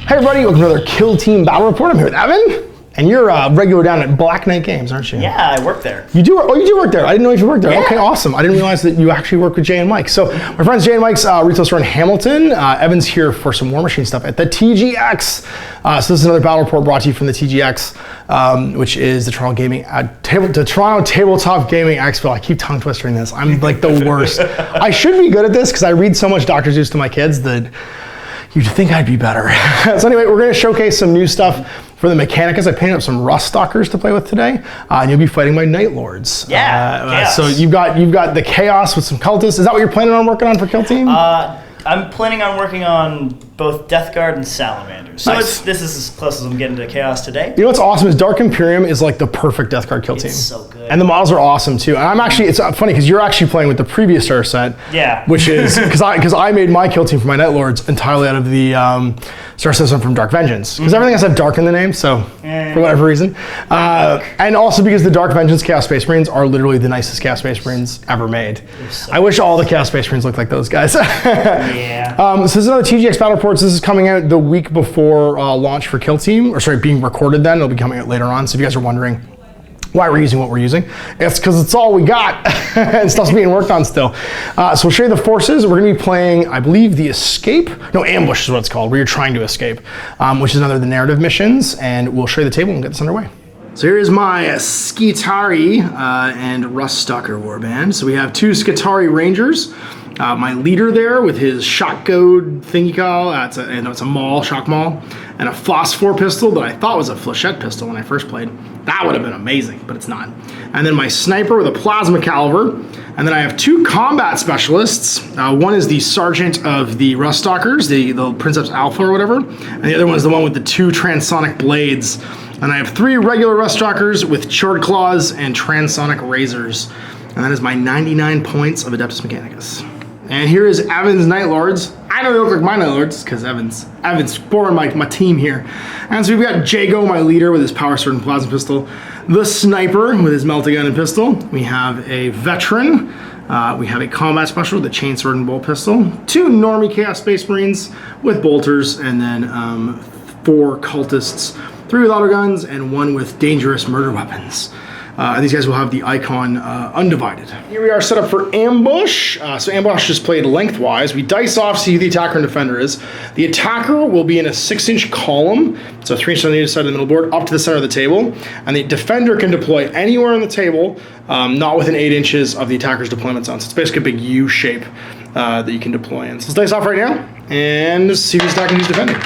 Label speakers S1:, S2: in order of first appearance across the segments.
S1: Hey everybody, welcome to another Kill Team Battle Report. I'm here with Evan, and you're a regular down at Black Knight Games, aren't you?
S2: Yeah, I work there.
S1: You do? Oh, you do work there. I didn't know if you worked there.
S2: Yeah.
S1: Okay, awesome. I didn't realize that you actually work with Jay and Mike. So my friends Jay and Mike's retail store in Hamilton. Evan's here for some War Machine stuff at the TGX. So this is another battle report brought to you from the TGX, which is the Toronto Tabletop Gaming Expo. I keep tongue twistering this. I'm like the worst. I should be good at this because I read so much Dr. Seuss to my kids that you'd think I'd be better. So anyway, we're going to showcase some new stuff for the Mechanicus. I painted up some Rust Stalkers to play with today, and you'll be fighting my Night Lords.
S2: Yeah,
S1: so you've got the Chaos with some Cultists. Is that what you're planning on working on for Kill Team?
S2: I'm planning on working on both Death Guard and Salamanders. So
S1: Nice.
S2: this is as close as I'm getting to Chaos today.
S1: You know what's awesome is Dark Imperium is like the perfect Death Guard Kill Team.
S2: It's so good.
S1: And the models are awesome too. And I'm actually, it's funny because you're actually playing with the previous starter set.
S2: Yeah.
S1: Which is, because I made my Kill Team for my Night Lords entirely out of the starter system from Dark Vengeance. Because everything has a Dark in the name, so for whatever reason. And also because the Dark Vengeance Chaos Space Marines are literally the nicest Chaos Space Marines ever made.
S2: So
S1: I wish all the Chaos Space Marines looked like those guys.
S2: Yeah.
S1: So this is another TGX Battle Reports. This is coming out the week before launch for Kill Team, or sorry, being recorded then. It'll be coming out later on. So if you guys are wondering why we're using what we're using, it's because it's all we got and stuff's being worked on still. So we'll show you the forces. We're going to be playing, I believe, the Escape. No, Ambush is what it's called, where you're trying to escape, which is another of the narrative missions. And we'll show you the table and get this underway. So here is my Skitarii and Rust Stalker warband. So we have two Skitarii Rangers. My leader there with his shotgun thingy call, it's a Maul, shock Maul, and a phosphor pistol that I thought was a flechette pistol when I first played. That would have been amazing, but it's not. And then my sniper with a plasma caliber. And then I have two combat specialists. One is the sergeant of the Rust Stalkers, the Princeps Alpha or whatever, and the other one is the one with the two transonic blades. And I have three regular Rust Stalkers with short claws and transonic razors. And that is my 99 points of Adeptus Mechanicus. And here is Evan's Night Lords. I know they look like my Night Lords because Evan's born my team here. And so we've got Jago, my leader, with his power sword and plasma pistol. The Sniper with his melta gun and pistol. We have a Veteran. We have a combat special with a chainsword and bolt pistol. Two normie Chaos Space Marines with bolters, and then 4 cultists, 3 with autoguns, and 1 with dangerous murder weapons. And these guys will have the icon undivided. Here we are set up for Ambush. So Ambush is played lengthwise. We dice off to see who the attacker and defender is. The attacker will be in a 6-inch column, so 3 inches on either side of the middle board, up to the center of the table. And the defender can deploy anywhere on the table, not within 8 inches of the attacker's deployment zone. So it's basically a big U shape that you can deploy in. So let's dice off right now and see who's attacking, who's defending.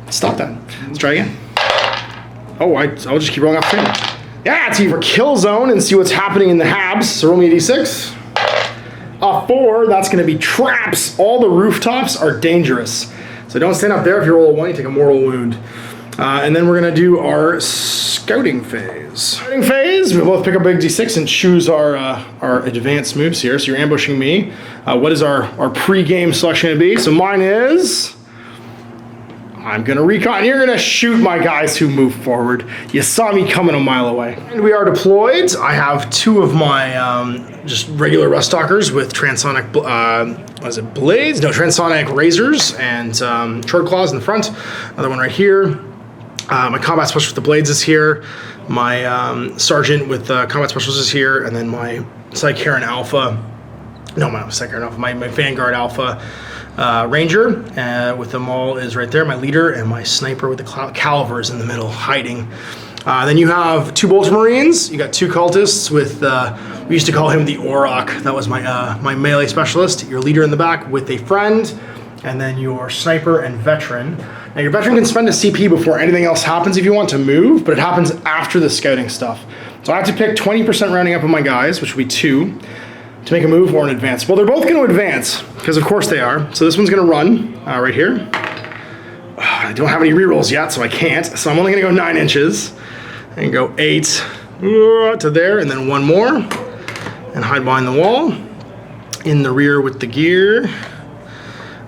S1: Stop that. Let's try again. Oh, I'll just keep rolling off the table. Yeah, it's for kill zone and see what's happening in the habs. So roll me a d6. 4, that's going to be traps. All the rooftops are dangerous. So don't stand up there. If you roll a 1, you take a mortal wound. And then we're going to do our scouting phase. Scouting phase, we both pick up a big d6 and choose our advanced moves here. So you're ambushing me. What is our pre-game selection going to be? So mine is... I'm gonna recon. You're gonna shoot my guys who move forward. You saw me coming a mile away. And we are deployed. I have 2 of my just regular Rust Stalkers with transonic, blades? No, transonic razors and short claws in the front. Another one right here. My combat specialist with the blades is here. My sergeant with combat specialist is here, and then my Psycharon Alpha. No, my Psycharon Alpha. My Vanguard Alpha. Ranger with the Maul is right there, my leader, and my sniper with the caliber is in the middle, hiding. Then you have 2 Bolter Marines. You got 2 cultists with, we used to call him the Auroch. That was my melee specialist. Your leader in the back with a friend, and then your sniper and veteran. Now your veteran can spend a CP before anything else happens if you want to move, but it happens after the scouting stuff. So I have to pick 20% rounding up of my guys, which will be 2. To make a move or an advance. Well, they're both going to advance, because of course they are. So this one's going to run right here. I don't have any rerolls yet, so I can't. So I'm only going to go 9 inches and go 8 to there, and then 1 more, and hide behind the wall in the rear with the gear.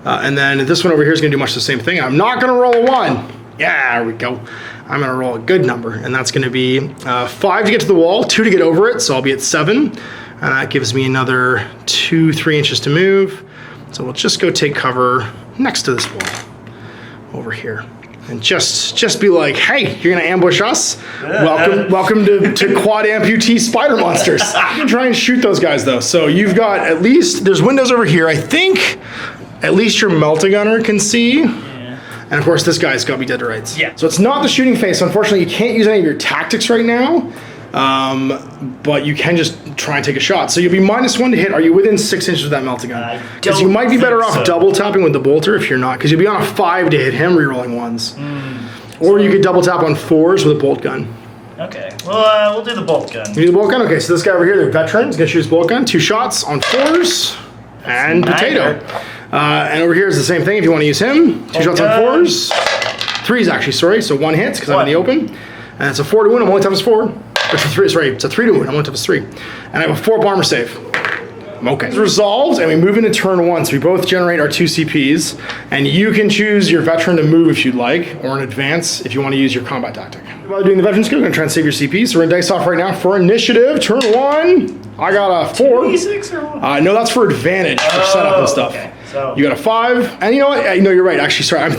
S1: And then this one over here is going to do much the same thing. I'm not going to roll a 1. Yeah, there we go. I'm going to roll a good number, and that's going to be 5 to get to the wall, 2 to get over it, so I'll be at 7. And that gives me another 2-3 inches to move. So we'll just go take cover next to this wall over here. and just be like, hey, you're gonna ambush us? Welcome to quad amputee spider monsters. You can try and shoot those guys though. So you've got at least, there's windows over here. I think at least your Melta-Gunner can see. And of course this guy's got to be dead to rights.
S2: Yeah.
S1: So it's not the shooting phase. So unfortunately you can't use any of your tactics right now. But you can just try and take a shot. So you'll be -1 to hit. Are you within 6 inches of that Melta-Gun? Because you might be better off double tapping with the bolter if you're not, because you'll be on a 5 to hit him, rerolling 1s. Or you could double tap on 4s with a bolt gun.
S2: Okay, well, we'll do the bolt gun.
S1: You do the bolt gun? Okay, so this guy over here, they're veteran. He's gonna shoot his bolt gun. 2 shots on 4s and potato. And over here is the same thing if you want to use him. 2 shots on 4s. 3s actually, sorry. So 1 hit because I'm in the open. And it's a 4 to wound. I'm only tough as 4. It's a 3, sorry, it's a 3 to wound. I'm only tough as 3. And I have a 4 armor save. Okay. It's resolved, and we move into turn 1. So we both generate our 2 CPs, and you can choose your veteran to move if you'd like, or in advance if you want to use your combat tactic. While doing the veteran skill, we're gonna try and save your CPs. So we're gonna dice off right now for initiative. Turn 1. I got a 4.
S2: 2d6 or what?
S1: No, that's for advantage for setup and stuff.
S2: Okay. So
S1: you got a 5, and you know what? No, you're right. Actually, sorry, I'm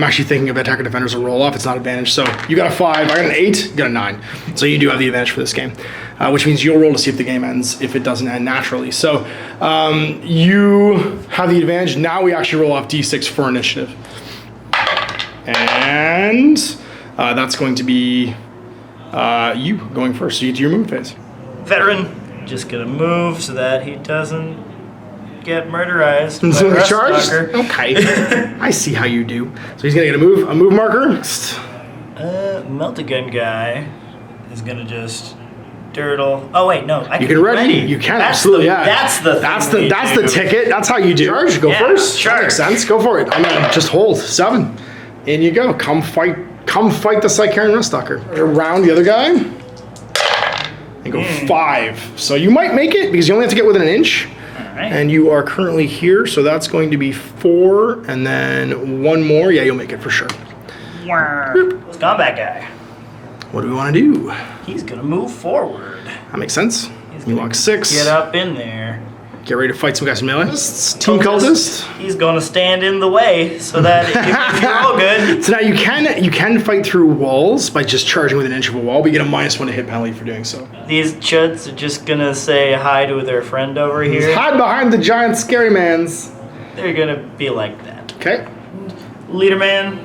S1: actually thinking of attacker defender as a roll off. It's not advantage. So you got a 5. I got an 8. You got a 9. So you do have the advantage for this game, which means you'll roll to see if the game ends. If it doesn't end naturally, so you have the advantage. Now we actually roll off d6 for initiative, and that's going to be you going first. So you do your move phase.
S2: Veteran, just gonna move so that he doesn't get murderized.
S1: So he's charged? Okay. I see how you do. So he's gonna get a move marker.
S2: Melta-Gun guy is gonna just dirtle. Oh wait, no.
S1: You can ready. You can absolutely. Yeah.
S2: That's the
S1: ticket. That's how you do. Charge. Go first.
S2: Sure.
S1: That makes sense. Go for it. I'm gonna just hold 7. In you go. Come fight the Psycharian Ruststalker. Around the other guy. And go 5. So you might make it because you only have to get within an inch.
S2: Right.
S1: And you are currently here, so that's going to be 4, and then 1 more. Yeah, you'll make it for sure.
S2: This combat guy.
S1: What do we want to do?
S2: He's gonna move forward.
S1: That makes sense. You walk 6.
S2: Get up in there.
S1: Get ready to fight some guys in melee. Team Cultist.
S2: He's gonna stand in the way so that if you're all good.
S1: So now you can fight through walls by just charging with an inch of a wall, but you get a -1 to hit penalty for doing so.
S2: These chuds are just gonna say hi to their friend over here.
S1: Hide behind the giant scary mans.
S2: They're gonna be like that.
S1: Okay.
S2: Leader man,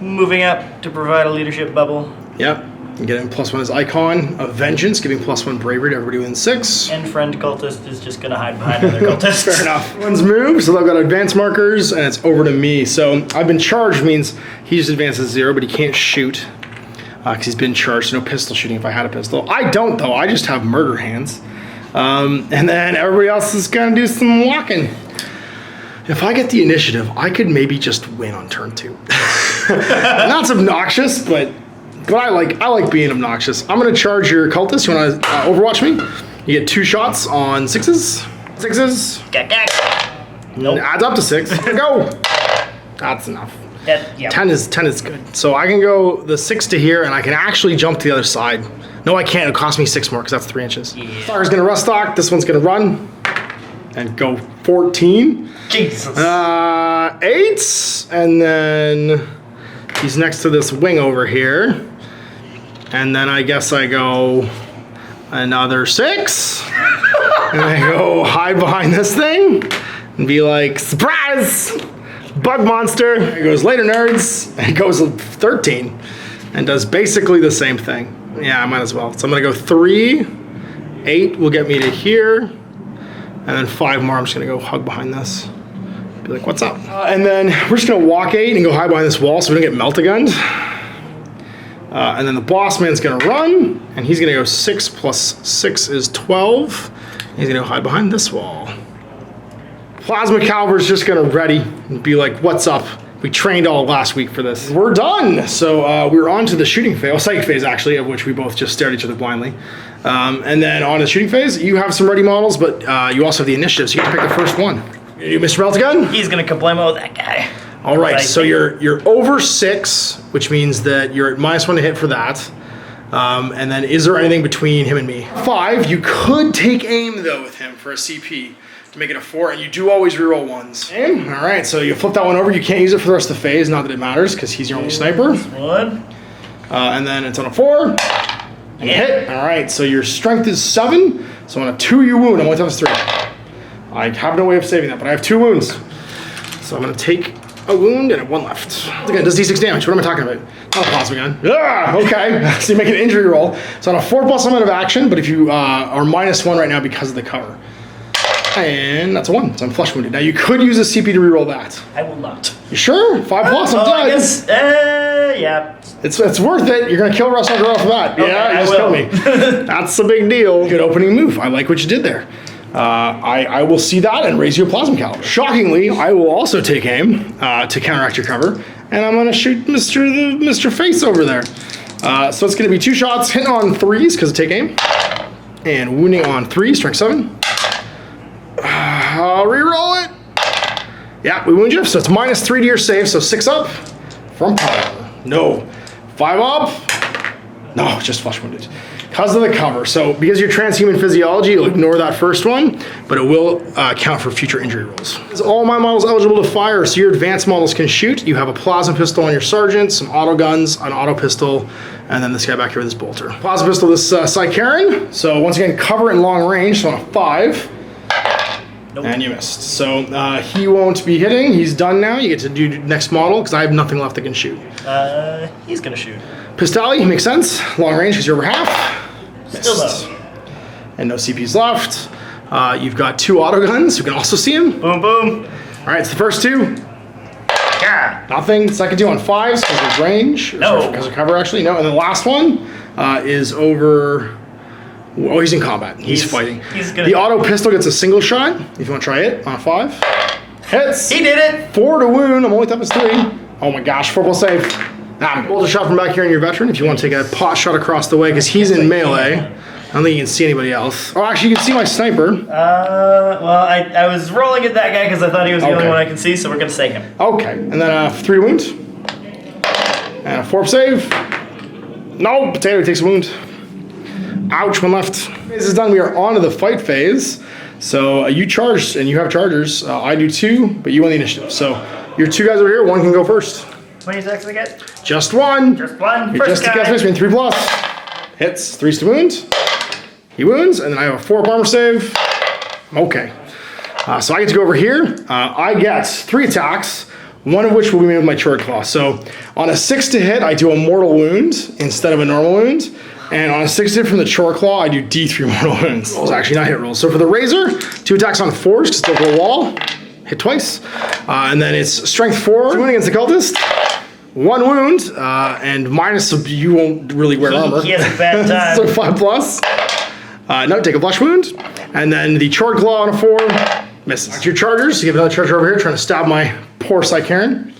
S2: moving up to provide a leadership bubble.
S1: Yep. And get him +1 as icon of vengeance, giving +1 bravery to everybody within 6.
S2: And friend cultist is just gonna hide behind other cultists.
S1: Fair enough. One's moved, so they've got advanced markers, and it's over to me. So I've been charged means he just advances 0, but he can't shoot because he's been charged. So no pistol shooting if I had a pistol. I don't though. I just have murder hands. And then everybody else is gonna do some walking. If I get the initiative, I could maybe just win on turn 2. That's obnoxious, but I like being obnoxious. I'm gonna charge your cultist. You wanna overwatch me? You get 2 shots on 6s. 6s.
S2: Nope.
S1: Adds up to 6. Go. That's enough.
S2: Yeah.
S1: 10 is good. So I can go the 6 to here, and I can actually jump to the other side. No, I can't. It'll cost me 6 more because that's 3 inches.
S2: Yeah.
S1: Stalker's gonna rust stock. This one's gonna run and go 14.
S2: Jesus.
S1: 8, and then he's next to this wing over here. And then I guess I go another 6. And I go hide behind this thing and be like, surprise! Bug monster. It goes later, nerds. And it goes 13 and does basically the same thing. Yeah, I might as well. So I'm gonna go 3. 8 will get me to here. And then 5 more, I'm just gonna go hug behind this. Be like, what's up? And then we're just gonna walk 8 and go hide behind this wall so we don't get Melta-Gunned. And then the boss man's gonna run, and he's gonna go 6 plus 6 is 12. He's gonna go hide behind this wall. Plasma Calver's just gonna ready and be like, what's up? We trained all last week for this. We're done. So we're on to the shooting phase, psychic phase actually, of which we both just stared at each other blindly. And then on to the shooting phase, you have some ready models, but you also have the initiative, so you get to pick the first one. You Mr. Melta-Gun?
S2: He's gonna kablamo that guy.
S1: All right, so you're over 6, which means that you're at -1 to hit for that. And then is there anything between him and me? 5, you could take aim though with him for a CP. to make it a 4, and you do always reroll 1s. Okay. All right, so you flip that one over. You can't use it for the rest of the phase, not that it matters, because he's your only sniper.
S2: 1.
S1: And then it's on a 4. And you hit. All right, so your strength is 7. So on a 2, you wound. I'm only toughness 3. I have no way of saving that, but I have 2 wounds. So I'm going to take a wound and I have 1 left. Again, it does D6 damage. What am I talking about? Not a plasma gun. Ah, okay. So you make an injury roll. So on a 4+, I'm out of action, but if you are -1 right now because of the cover. And that's a 1. So I'm flesh wounded. Now you could use a CP to reroll that.
S2: I will not.
S1: You sure? 5+, I'm dead.
S2: I guess, yeah.
S1: It's worth it. You're gonna kill Russell right off the bat.
S2: Okay,
S1: Yeah, you just kill me. That's a big deal. Good opening move. I like what you did there. I will see that and raise you a plasma caliber. Shockingly, I will also take aim to counteract your cover, and I'm gonna shoot Mr. Face over there. So it's gonna be 2 shots, hitting on 3s because of take aim, and wounding on 3, strength 7. I'll reroll it. Yeah, we wound you. So it's -3 to your save. So 6 up from power. No. 5 up. No, just flesh wounded. Because of the cover. So because you're transhuman physiology, you'll ignore that first one, but it will count for future injury rolls. All my models eligible to fire, so your advanced models can shoot. You have a plasma pistol on your sergeant, some auto guns, an auto pistol, and then this guy back here with his bolter. Plasma pistol, this Sycaran. So once again, cover in long range, so on a 5. Nope. And you missed. So he won't be hitting. He's done now. You get to do next model because I have nothing left that can shoot.
S2: He's gonna shoot.
S1: Pistoli makes sense. Long range because you're over half.
S2: Still
S1: Missed. And no CPs left. You've got 2 auto guns. You can also see him.
S2: Boom, boom.
S1: All right, it's the first 2.
S2: Yeah.
S1: Nothing. Second 2 on 5s because of range.
S2: No.
S1: Because of cover, actually. No. And the last one is over. Oh, he's in combat. He's fighting. The auto pistol gets a single shot. If you want to try it on a 5. Hits.
S2: He did it.
S1: 4 to wound. I'm only toughness 3. Oh my gosh. 4+ save. Bolter shot from back here in your veteran if you want to take a pot shot across the way because he's in melee. I don't think you can see anybody else. Oh, actually, you can see my sniper.
S2: Well, I was rolling at that guy because I thought he was the only one I can see, so we're going to say him.
S1: Okay. And then 3 to wound. And a 4 save. No, potato takes a wound. Ouch, 1 left. Phase is done. We are on to the fight phase. So you charged, and you have chargers. I do 2, but you won the initiative. So your 2 guys over here, 1 can go first.
S2: How many attacks did I get?
S1: Just 1.
S2: Just 1.
S1: You're
S2: First
S1: just
S2: guy.
S1: a guess, 3+. Hits, 3's to wound. He wounds, and then I have a 4 armor save. Okay. So I get to go over here. I get 3 attacks, 1 of which will be made with my Chord Claw. So on a 6 to hit, I do a mortal wound instead of a normal wound. And on a 6 to hit from the Chore Claw, I do D3 mortal wounds. It's actually not hit rolls. So for the Razor, 2 attacks on 4s, because they'll go wall. Hit twice. And then it's strength 4, wound against the cultist. 1 wound, and minus, you won't really wear armor.
S2: He has a bad time.
S1: So 5+. No, take a flesh wound. And then the Chord Claw on a 4, misses. Back to your chargers. You have another charger over here trying to stab my poor Sycaran.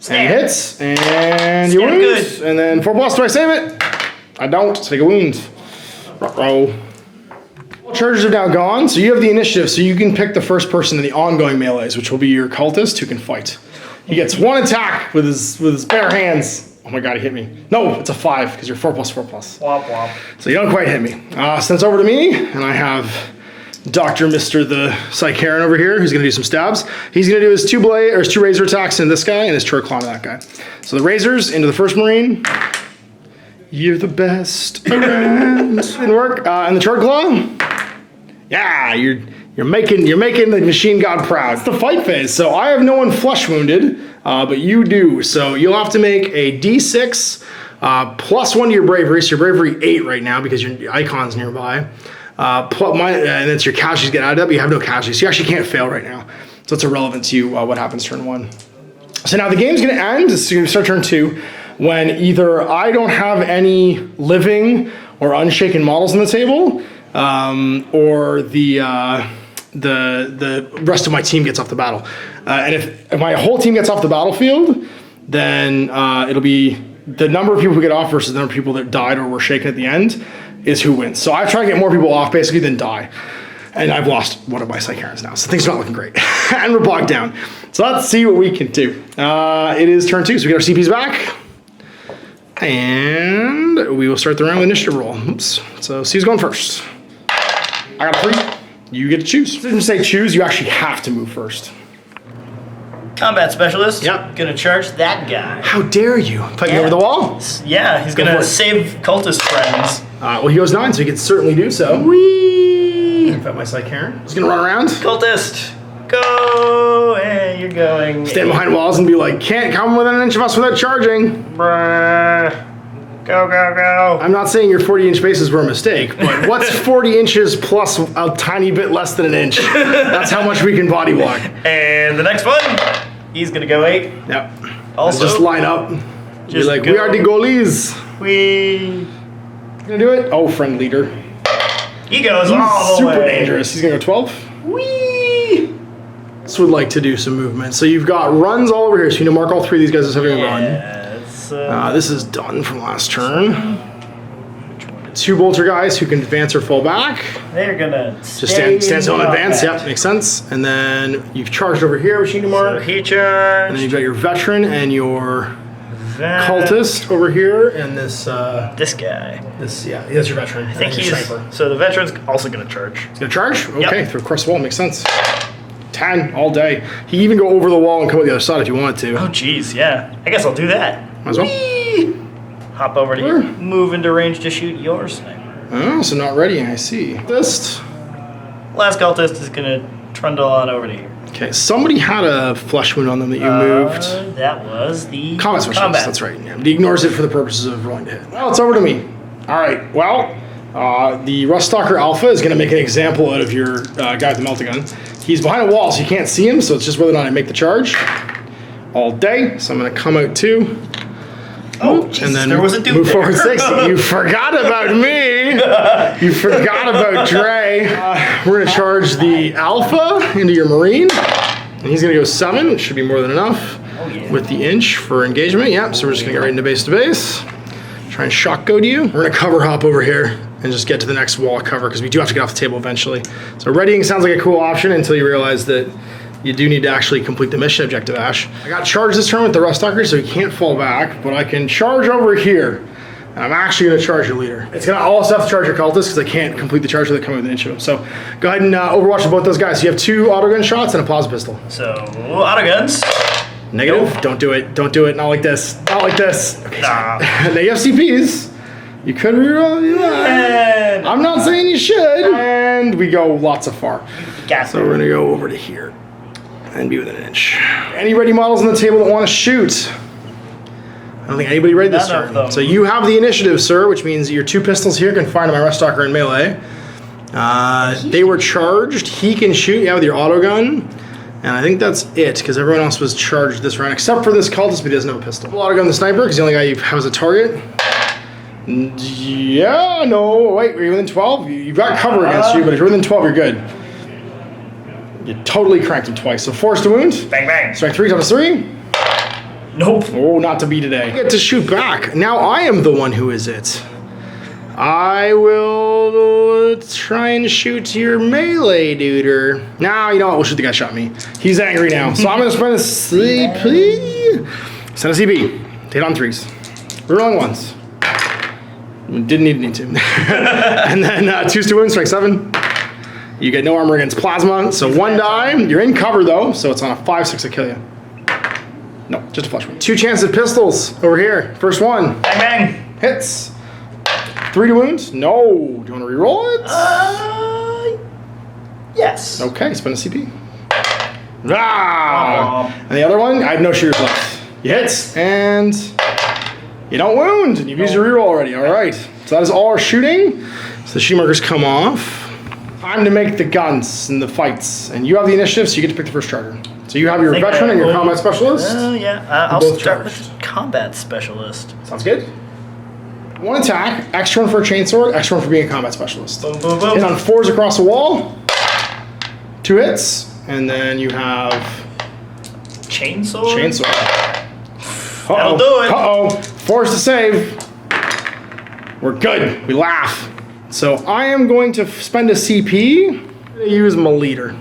S1: And he hits, and you wound.
S2: Good.
S1: And then 4+, do I save it? I don't, take a wound. Ruh-roh. All chargers are now gone, so you have the initiative, so you can pick the first person in the ongoing melees, which will be your cultist who can fight. He gets 1 attack with his bare hands. Oh my god, he hit me. No, it's a 5, because you're 4+, 4+.
S2: Womp womp. So
S1: you don't quite hit me. So it's over to me, and I have Mr. the Sycaran over here, who's gonna do some stabs. He's gonna do his 2 razor attacks in this guy, and his Chore Claw to that guy. So the razors into the first Marine. You're the best around. Didn't work. And the Chord Claw. Yeah, you're making the machine god proud. It's the fight phase. So I have no one flesh wounded, but you do. So you'll have to make a D6 +1 to your bravery. So your bravery 8 right now because your icon's nearby. And it's your casualties get added up. But you have no casualties. So you actually can't fail right now. So it's irrelevant to you what happens turn 1. So now the game's gonna end. It's gonna start turn 2. When either I don't have any living or unshaken models on the table, or the rest of my team gets off the battle. And if my whole team gets off the battlefield, then it'll be the number of people who get off versus the number of people that died or were shaken at the end is who wins. So I've tried to get more people off basically than die. And I've lost one of my Sycarans now, so things are not looking great. And we're bogged down. So let's see what we can do. It is turn 2, so we get our CPs back. And we will start the round with initiative roll. Oops. So C's going first. I got a 3. You get to choose. It didn't say choose, you actually have to move first.
S2: Combat specialist.
S1: Yep.
S2: Gonna charge that guy.
S1: How dare you? Fight me over the wall?
S2: Yeah, he's
S1: Go for
S2: gonna
S1: it.
S2: save cultist friends.
S1: Well, he goes 9, so he can certainly do so.
S2: Whee!
S1: Fight my side Karen. He's gonna run around.
S2: Cultist, go! Hey, you're going.
S1: Stand behind walls and be like, can't come within an inch of us without charging.
S2: Bruh. Go, go, go.
S1: I'm not saying your 40-inch bases were a mistake, but what's 40 inches plus a tiny bit less than an inch? That's how much we can body block.
S2: And the next one, he's gonna go 8.
S1: Yep.
S2: Also,
S1: Just line up. Be
S2: just
S1: like,
S2: go.
S1: we are the goalies.
S2: We.
S1: Gonna do it? Oh, friend leader.
S2: He goes all the way.
S1: Super dangerous. He's gonna go 12.
S2: Whee!
S1: This would like to do some movement. So you've got runs all over here. So you need to mark all 3 of these guys as having a run. This is done from last turn. 2 bolter guys who can advance or fall back.
S2: They're gonna
S1: Just stand still in advance. Yep, makes sense. And then you've charged over here, which you need to mark.
S2: So he charged.
S1: And then you've got your veteran and your
S2: that.
S1: cultist over here, and this.
S2: This guy.
S1: That's your veteran.
S2: I think he's. So the veteran's also gonna charge.
S1: He's gonna charge. Okay,
S2: Yep.
S1: through across the wall makes sense. 10 all day. He can even go over the wall and come out the other side if you wanted to.
S2: Oh, geez, yeah. I guess I'll do that.
S1: Might as well.
S2: Whee! Hop over to
S1: Sure.
S2: here. Move into range to shoot your sniper.
S1: Oh, so not ready. I see. This.
S2: Last cultist is gonna trundle on over to here.
S1: Okay, somebody had a flesh wound on them that you moved.
S2: That was the
S1: Combat specialist, that's right. Yeah. He ignores it for the purposes of rolling to hit. Well, it's over to me. All right, well, the Ruststalker Alpha is going to make an example out of your guy with the melta-gun. He's behind a wall, so you can't see him, so it's just whether or not I make the charge all day. So I'm going to come out 2.
S2: Oh, Jesus,
S1: and then
S2: there was a dude
S1: move
S2: there.
S1: forward 6. You forgot about me. You forgot about Dre. We're going to charge the Alpha into your Marine. And he's going to go 7, which should be more than enough.
S2: Oh, yeah.
S1: With the inch for engagement. Yep, so we're just going to get right into base to base. Try and shock go to you. We're going to cover hop over here and just get to the next wall cover because we do have to get off the table eventually. So readying sounds like a cool option until you realize that you do need to actually complete the mission objective, Ash. I got charged this turn with the Ruststalker, so he can't fall back, but I can charge over here. And I'm actually going to charge your leader. It's going to also have to charge your cultist because I can't complete the charge without coming with an inch of him. So go ahead and overwatch both those guys. So you have 2 autogun shots and a plasma pistol.
S2: So, autoguns.
S1: Negative.
S2: Nope.
S1: Don't do it. Don't do it. Not like this. Not like this. Okay,
S2: Nah.
S1: now you have CPs. You could reroll.
S2: And
S1: I'm not saying you should. And we go lots of far.
S2: gas.
S1: So we're gonna go over to here and be within an inch. Any ready models on the table that want to shoot? I don't think anybody ready this
S2: None of
S1: turn.
S2: them.
S1: So you have the initiative, sir, which means your 2 pistols here can fire to my Ruststalker in melee. They were charged. He can shoot, yeah, with your autogun. And I think that's it, because everyone else was charged this round, except for this cultist, but he doesn't have a pistol. Autogun the sniper, because the only guy you have as a target. Yeah, no, wait, are you within 12? You've got cover against you, but if you're within 12, you're good. You totally cranked him twice. So force to wound.
S2: Bang, bang.
S1: Strike 3 times 3.
S2: Nope.
S1: Oh, not to be today. I get to shoot back. Now I am the one who is it. I will try and shoot your melee duder. Now, you know what? We'll shoot the guy who shot me. He's angry now. So I'm going to spend a CP. Send a CP. Hit on 3s. Rerolling 1s. Didn't need to. And then 2s to wound, strike 7. You get no armor against plasma. So 1 die. You're in cover though. So it's on a 5-6 to kill you. No, just a flush wound. 2 chances at pistols over here. First one.
S2: Bang, bang.
S1: Hits. 3 to wound? No. Do you want to reroll it?
S2: Yes.
S1: Okay, spend a CP. Ah! And the other one, I have no shooters left. You hit, and you don't wound, and you've used your reroll already. All right. So that is all our shooting. So the shooting markers come off. Time to make the guns and the fights. And you have the initiative, so you get to pick the first charger. So you have your veteran and your combat specialist.
S2: Oh, yeah. I'll
S1: both
S2: start
S1: charged.
S2: with combat specialist.
S1: Sounds good. 1 attack, extra 1 for a chainsword, extra 1 for being a combat specialist.
S2: Boom, boom, boom.
S1: Hit on 4s across the wall. 2 hits, and then you have
S2: Chainsaw?
S1: chainsword.
S2: That'll do it.
S1: Uh-oh. 4s to save. We're good. We laugh. So I am going to spend a CP. I'm going to use my leader.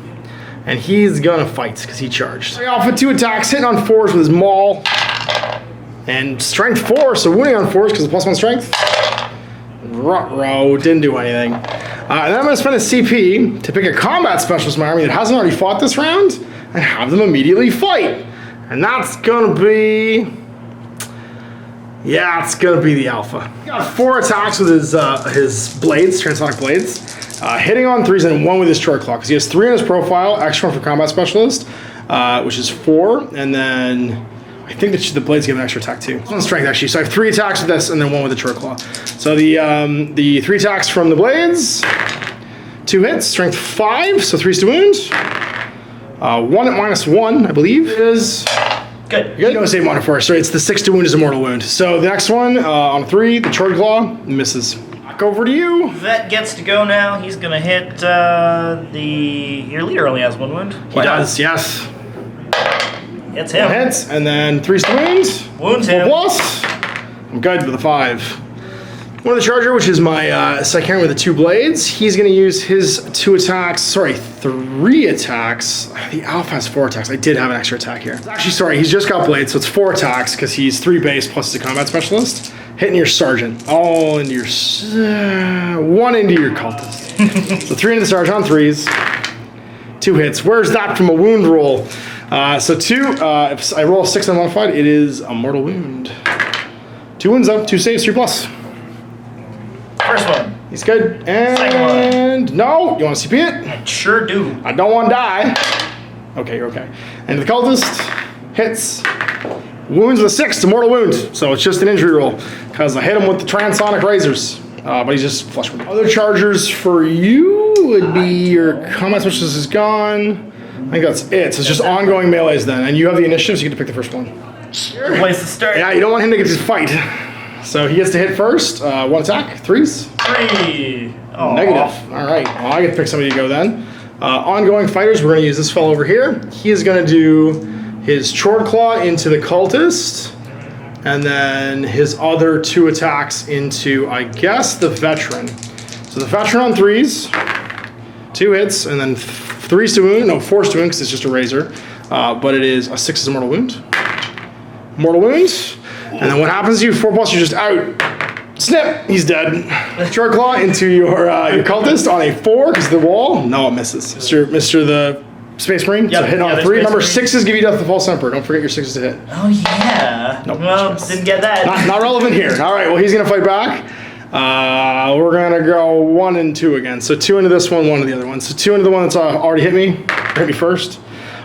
S1: And he's going to fight because he charged. Alpha 2 attacks, hitting on 4s with his maul. And strength 4, so wounding on 4s because of +1 strength. Ruh-roh, didn't do anything. And then I'm going to spend a CP to pick a combat specialist in my army that hasn't already fought this round and have them immediately fight. And that's going to be... Yeah, it's going to be the Alpha. He got 4 attacks with his blades, transonic blades. Hitting on 3s and 1 with his short claw, because he has 3 on his profile, extra 1 for combat specialist, which is 4, and then... I think that the blades give an extra attack too. It's on strength actually. So I have 3 attacks with this and then 1 with the short claw. So the 3 attacks from the blades, 2 hits, strength 5, so 3s to wound. 1 at -1, I believe, is
S2: good.
S1: Good. No save modifier. Sorry, it's the 6 to wound is a mortal wound. So the next one on 3, the short claw misses. Back over to you.
S2: Vet gets to go now. He's gonna hit your leader only has 1 wound.
S1: He does, yes.
S2: Hits him.
S1: 1 hits, and then 3s to wound.
S2: Wounds him.
S1: Plus, I'm good with a 5. One of the Charger, which is my second with the 2 blades, he's going to use his 3 attacks. The Alpha has 4 attacks. I did have an extra attack here. Actually, sorry, he's just got blades, so it's 4 attacks because he's 3 base plus he's a combat specialist. Hitting your Sergeant. All into your... 1 into your Cultist. So 3 into the Sergeant on 3s. 2 hits. Where's that from a wound roll? So 2, if I roll a 6 unmodified, it is a mortal wound. 2 wounds up, 2 saves, 3 plus.
S2: First one.
S1: He's good. And
S2: Second one.
S1: No, you want to CP it?
S2: I sure do.
S1: I don't want to die. Okay, you're okay. And the Cultist hits. Wounds with a 6 to mortal wound. So it's just an injury roll. Because I hit him with the transonic razors. But he's just flush with it. Other Chargers for you would be your combat specialist is gone. I think that's it. So it's just ongoing melees then. And you have the initiative, so you get to pick the first one.
S2: Sure. Place to start.
S1: Yeah, you don't want him to get to fight. So he gets to hit first. 1 attack, 3s.
S2: 3. Oh.
S1: Negative. All right. Well, I get to pick somebody to go then. Ongoing fighters, we're going to use this fellow over here. He is going to do his Chord Claw into the Cultist. And then his other 2 attacks into, I guess, the Veteran. So the Veteran on 3s. 2 hits, and then 3s to wound. No, 4s to wound because it's just a razor. But it is a 6 as a mortal wound. Mortal wound. And then what happens to you? 4 plus, you're just out. Snip, he's dead. Short Claw into your Cultist on a 4 because of the wall. No, it misses. Mr. the Space Marine. Yep, so hit on 3. Remember, 6s give you death to false emperor. Don't forget your 6s to hit.
S2: Oh yeah.
S1: Nope,
S2: well, didn't get that.
S1: Not relevant here. All right. Well, he's gonna fight back. We're gonna go 1 and 2 again. So 2 into this one, 1 into the other one. So 2 into the one that's already hit me. Hit me first.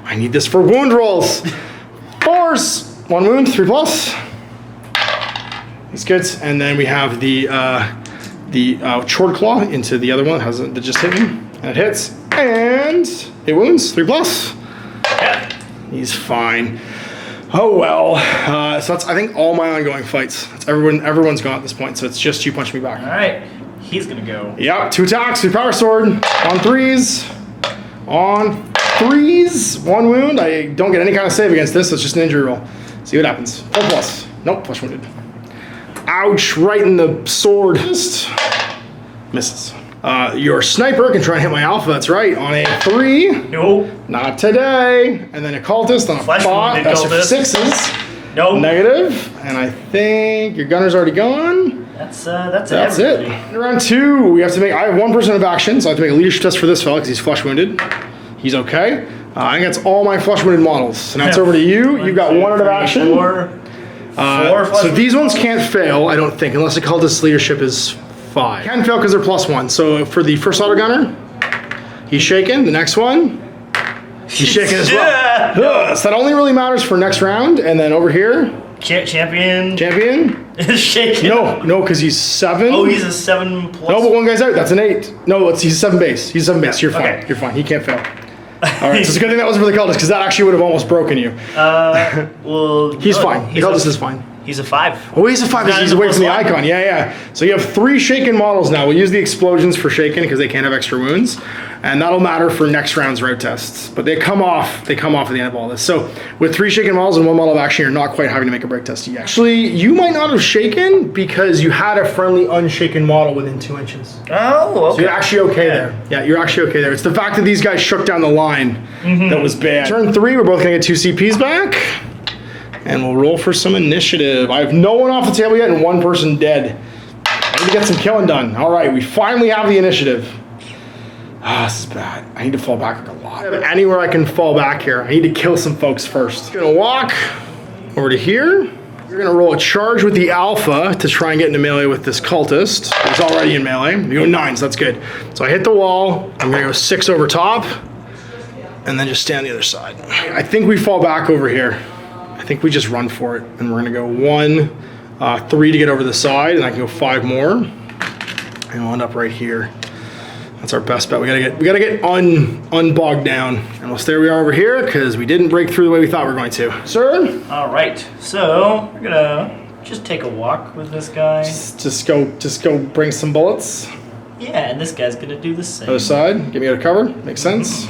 S1: I need this for wound rolls. 4s. 1 wound. 3 plus. He's good. And then we have the Chord Claw into the other one that just hit me. And it hits. And it wounds. 3 plus.
S2: Yeah.
S1: He's fine. Oh well. So that's I think all my ongoing fights. That's everyone's gone at this point. So it's just you punch me back.
S2: All right. He's gonna go.
S1: Yep. 2 attacks. 3 power sword. On 3s. On 3s. 1 wound. I don't get any kind of save against this. So it's just an injury roll. See what happens. 4 plus. Nope. Flesh wounded. Ouch, right in the sword. Just misses. Your sniper can try and hit my Alpha, that's right, on a 3.
S2: Nope.
S1: Not today. And then a Cultist on a 5. That's your 6s.
S2: Nope.
S1: Negative. And I think your gunner's already gone.
S2: That's
S1: it. In round 2, we have to make, I have 1 person of action, so I have to make a leadership test for this fella because he's flesh wounded. He's okay. I think that's all my flesh wounded models. So now it's over to you. You've got 1 out of action.
S2: 4.
S1: So these ones can't fail, I don't think, unless the Cultist leadership is 5. Can fail because they're +1. So for the first auto gunner, he's shaken. The next one, he's shaken as well. So that only really matters for next round. And then over here,
S2: champion
S1: is
S2: shaken.
S1: No, because he's 7.
S2: Oh, he's a 7 plus.
S1: No, but 1 guy's out. That's an 8. No, he's a 7 base. He's a 7 base. You're fine.
S2: Okay.
S1: You're fine. He can't fail. All right, so it's a good thing that wasn't for the Cultist because that actually would have almost broken you.
S2: Well,
S1: he's fine. The Cultist is fine.
S2: He's a 5.
S1: Oh, he's a 5. He's away from the icon. Yeah. So you have 3 shaken models now. We'll use the explosions for shaken because they can't have extra wounds. And that'll matter for next round's route tests. But they come off at the end of all this. So with 3 shaken models and 1 model of action, you're not quite having to make a break test yet. Actually, you might not have shaken because you had a friendly unshaken model within 2 inches.
S2: Oh, okay.
S1: So you're actually okay there. Yeah, you're actually okay there. It's the fact that these guys shook down the line that was bad. Turn 3, we're both going to get 2 CPs back. And we'll roll for some initiative. I have no one off the table yet and 1 person dead. to get some killing done. All right, we finally have the initiative. This is bad. I need to fall back like a lot. Anywhere I can fall back here. I need to kill some folks first. Gonna walk over to here. You're gonna roll a charge with the alpha to try and get into melee with this cultist. He's already in melee. You go 9, so that's good. So I hit the wall. I'm gonna go 6 over top, and then just stay on the other side. I think we fall back over here. I think we just run for it, and we're gonna go 1, 3 to get over the side, and I can go 5 more, and we'll end up right here. That's our best bet. We gotta get unbogged down, and we'll stay where we are over here because we didn't break through the way we thought we were going to. Sir?
S2: All right, so we're gonna just take a walk with this guy.
S1: Just go bring some bullets.
S2: Yeah, and this guy's gonna do the same.
S1: Other side, get me out of cover. Makes sense.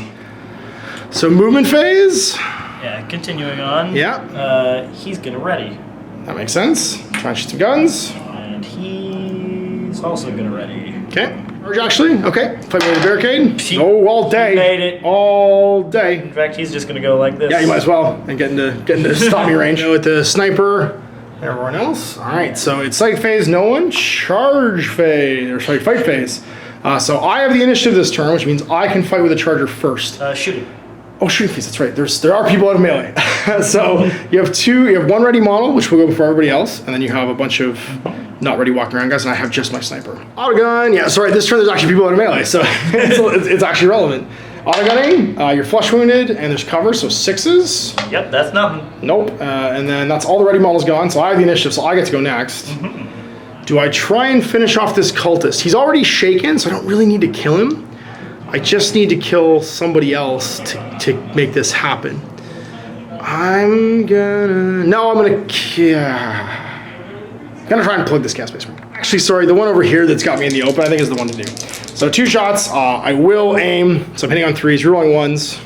S1: So movement phase.
S2: Yeah, continuing on.
S1: Yeah.
S2: He's gonna ready.
S1: That makes sense. Try and shoot some guns.
S2: And he's also gonna ready.
S1: Okay. Charge actually. Okay. Fight me with the barricade.
S2: He-
S1: Oh, all day.
S2: he made it.
S1: All day.
S2: In fact, he's just gonna go like this.
S1: Yeah, you might as well. And get into stop me range. With the sniper. Everyone else. All right. So it's sight phase. No one. Charge phase. Or sorry, fight phase. So I have the initiative this turn, which means I can fight with a charger first.
S2: Shooting.
S1: Oh, shooting phase. That's right. There are people out of melee. So you have one ready model, which will go before everybody else, and then you have a bunch of not ready walking around guys, and I have just my sniper. Autogun. Yeah. Sorry. This turn there's actually people out of melee, so it's actually relevant. Autogunning. You're flush wounded, and there's cover, so 6s.
S2: Yep, that's nothing.
S1: Nope. And then that's all the ready models gone, so I have the initiative, so I get to go next. Do I try and finish off this cultist? He's already shaken, so I don't really need to kill him. I just need to kill somebody else to make this happen. I'm gonna try and plug this gas space. Actually, sorry, the one over here that's got me in the open, I think is the one to do. So 2 shots, I will aim. So I'm hitting on 3s, rerolling 1s.